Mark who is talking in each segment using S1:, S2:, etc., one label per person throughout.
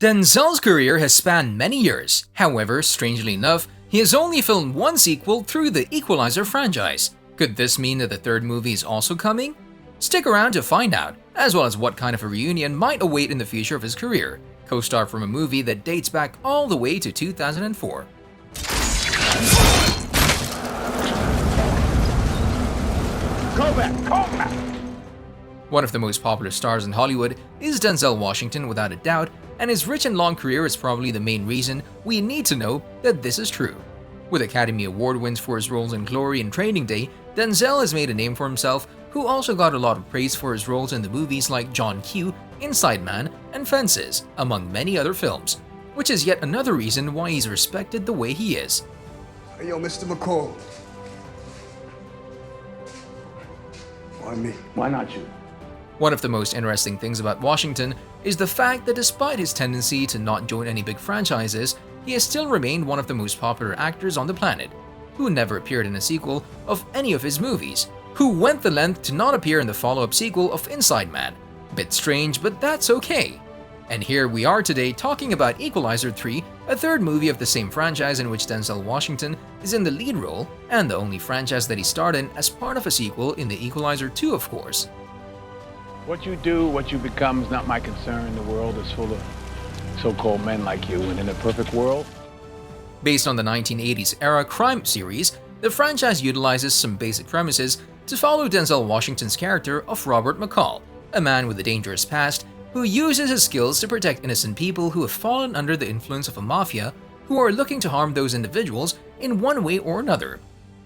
S1: Denzel's career has spanned many years. However, strangely enough, he has only filmed one sequel through the Equalizer franchise. Could this mean that the third movie is also coming? Stick around to find out, as well as what kind of a reunion might await in the future of his career, co-star from a movie that dates back all the way to 2004.
S2: Go back!
S1: One of the most popular stars in Hollywood is Denzel Washington without a doubt, and his rich and long career is probably the main reason we need to know that this is true. With Academy Award wins for his roles in Glory and Training Day, Denzel has made a name for himself, who also got a lot of praise for his roles in the movies like John Q, Inside Man, and Fences, among many other films, which is yet another reason why he's respected the way he is.
S3: Hey, yo, Mr. McCall. Why me?
S2: Why not you?
S1: One of the most interesting things about Washington is the fact that despite his tendency to not join any big franchises, he has still remained one of the most popular actors on the planet, who never appeared in a sequel of any of his movies, who went the length to not appear in the follow-up sequel of Inside Man. Bit strange, but that's okay. And here we are today talking about Equalizer 3, a third movie of the same franchise in which Denzel Washington is in the lead role, and the only franchise that he starred in as part of a sequel in the Equalizer 2, of course.
S2: What you do, what you become is not my concern. The world is full of so-called men like you, and in a perfect world.
S1: Based on the 1980s era crime series, the franchise utilizes some basic premises to follow Denzel Washington's character of Robert McCall, a man with a dangerous past who uses his skills to protect innocent people who have fallen under the influence of a mafia who are looking to harm those individuals in one way or another.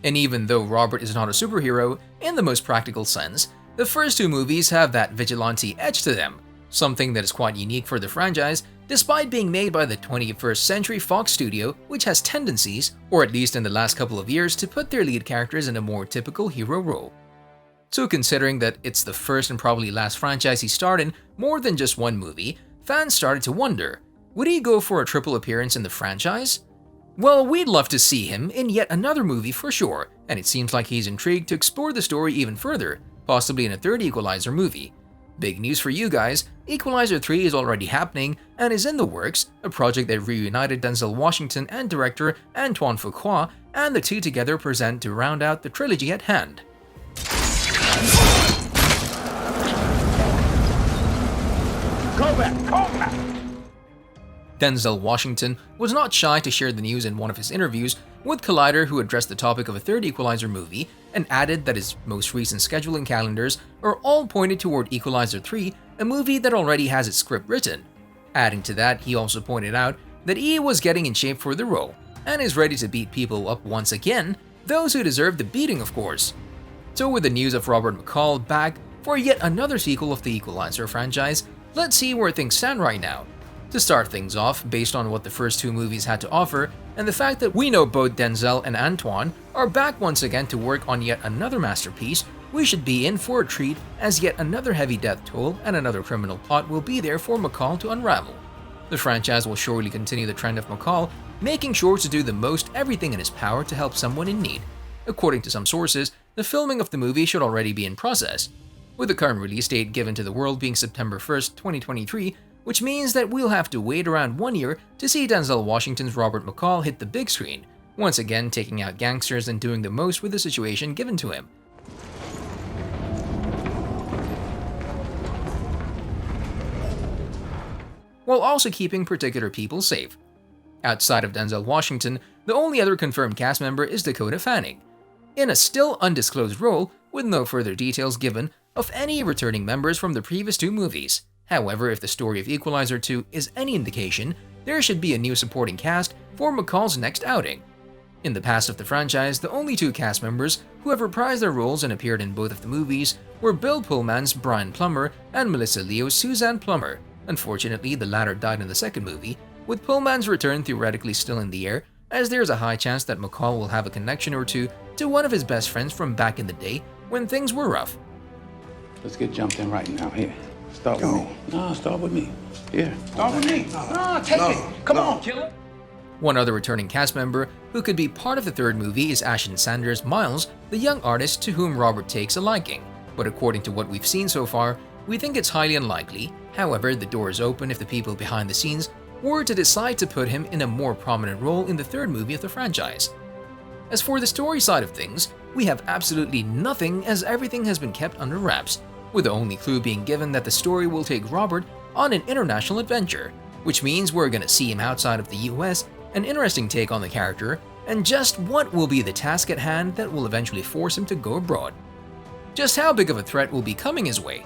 S1: And even though Robert is not a superhero in the most practical sense, the first two movies have that vigilante edge to them, something that is quite unique for the franchise despite being made by the 21st Century Fox studio, which has tendencies, or at least in the last couple of years, to put their lead characters in a more typical hero role. So considering that it's the first and probably last franchise he starred in more than just one movie, fans started to wonder, would he go for a triple appearance in the franchise? Well, we'd love to see him in yet another movie for sure, and it seems like he's intrigued to explore the story even further, possibly in a third Equalizer movie. Big news for you guys, Equalizer 3 is already happening and is in the works, a project that reunited Denzel Washington and director Antoine Fuqua, and the two together present to round out the trilogy at hand.
S2: Go back!
S1: Denzel Washington was not shy to share the news in one of his interviews with Collider, who addressed the topic of a third Equalizer movie and added that his most recent scheduling calendars are all pointed toward Equalizer 3, a movie that already has its script written. Adding to that, he also pointed out that he was getting in shape for the role and is ready to beat people up once again, those who deserve the beating, of course. So with the news of Robert McCall back for yet another sequel of the Equalizer franchise, let's see where things stand right now. To start things off, based on what the first two movies had to offer, and the fact that we know both Denzel and Antoine are back once again to work on yet another masterpiece, we should be in for a treat, as yet another heavy death toll and another criminal plot will be there for McCall to unravel. The franchise will surely continue the trend of McCall, making sure to do the most everything in his power to help someone in need. According to some sources, the filming of the movie should already be in process, with the current release date given to the world being September 1st, 2023, which means that we'll have to wait around 1 year to see Denzel Washington's Robert McCall hit the big screen, once again taking out gangsters and doing the most with the situation given to him. While also keeping particular people safe. Outside of Denzel Washington, the only other confirmed cast member is Dakota Fanning, in a still undisclosed role with no further details given of any returning members from the previous two movies. However, if the story of Equalizer 2 is any indication, there should be a new supporting cast for McCall's next outing. In the past of the franchise, the only two cast members who have reprised their roles and appeared in both of the movies were Bill Pullman's Brian Plummer and Melissa Leo's Suzanne Plummer. Unfortunately, the latter died in the second movie, with Pullman's return theoretically still in the air, as there is a high chance that McCall will have a connection or two to one of his best friends from back in the day when things were rough.
S2: Let's get jumped in right now. Here, start with me. No, start with me. Here, start with me. No, take it. Come on, killer.
S1: One other returning cast member who could be part of the third movie is Ashton Sanders Miles, the young artist to whom Robert takes a liking. But according to what we've seen so far, we think it's highly unlikely. However, the door is open if the people behind the scenes were to decide to put him in a more prominent role in the third movie of the franchise. As for the story side of things, we have absolutely nothing as everything has been kept under wraps, with the only clue being given that the story will take Robert on an international adventure, which means we're gonna see him outside of the US, an interesting take on the character, and just what will be the task at hand that will eventually force him to go abroad. Just how big of a threat will be coming his way?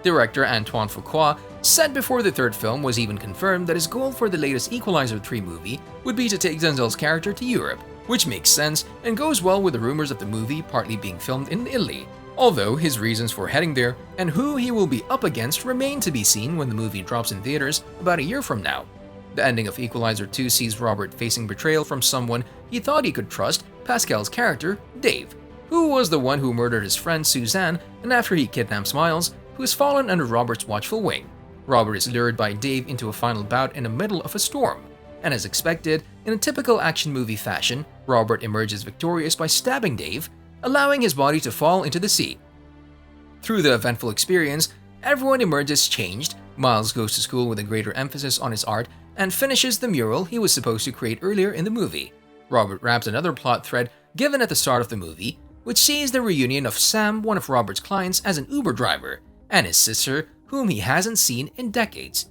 S1: Director Antoine Fuqua said before the third film was even confirmed that his goal for the latest Equalizer 3 movie would be to take Denzel's character to Europe, which makes sense and goes well with the rumors of the movie partly being filmed in Italy, although his reasons for heading there and who he will be up against remain to be seen when the movie drops in theaters about a year from now. The ending of Equalizer 2 sees Robert facing betrayal from someone he thought he could trust, Pascal's character, Dave, who was the one who murdered his friend Suzanne, and after he kidnaps Miles, who has fallen under Robert's watchful wing. Robert is lured by Dave into a final bout in the middle of a storm, and as expected, in a typical action movie fashion, Robert emerges victorious by stabbing Dave, allowing his body to fall into the sea. Through the eventful experience, everyone emerges changed. Miles goes to school with a greater emphasis on his art and finishes the mural he was supposed to create earlier in the movie. Robert wraps another plot thread given at the start of the movie, which sees the reunion of Sam, one of Robert's clients, as an Uber driver, and his sister, whom he hasn't seen in decades.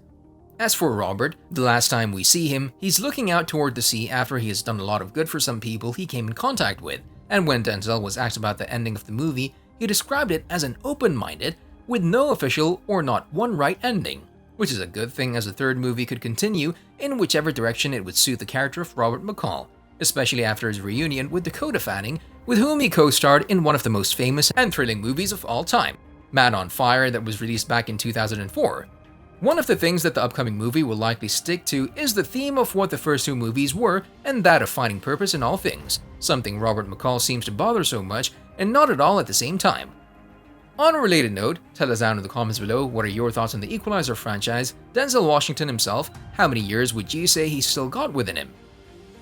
S1: As for Robert, the last time we see him, he's looking out toward the sea after he has done a lot of good for some people he came in contact with, and when Denzel was asked about the ending of the movie, he described it as an open-minded, with no official or not one right ending, which is a good thing as the third movie could continue in whichever direction it would suit the character of Robert McCall, especially after his reunion with Dakota Fanning, with whom he co-starred in one of the most famous and thrilling movies of all time, Man on Fire, that was released back in 2004. One of the things that the upcoming movie will likely stick to is the theme of what the first two movies were, and that of finding purpose in all things, something Robert McCall seems to bother so much and not at all at the same time. On a related note, tell us down in the comments below what are your thoughts on the Equalizer franchise, Denzel Washington himself, how many years would you say he's still got within him?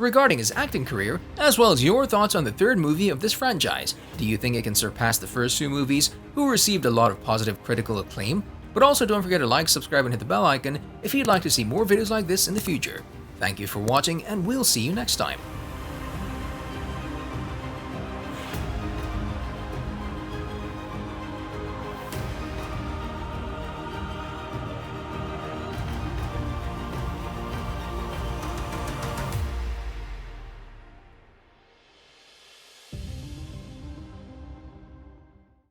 S1: Regarding his acting career, as well as your thoughts on the third movie of this franchise, do you think it can surpass the first two movies, who received a lot of positive critical acclaim? But also don't forget to like, subscribe, and hit the bell icon if you'd like to see more videos like this in the future. Thank you for watching, and we'll see you next time.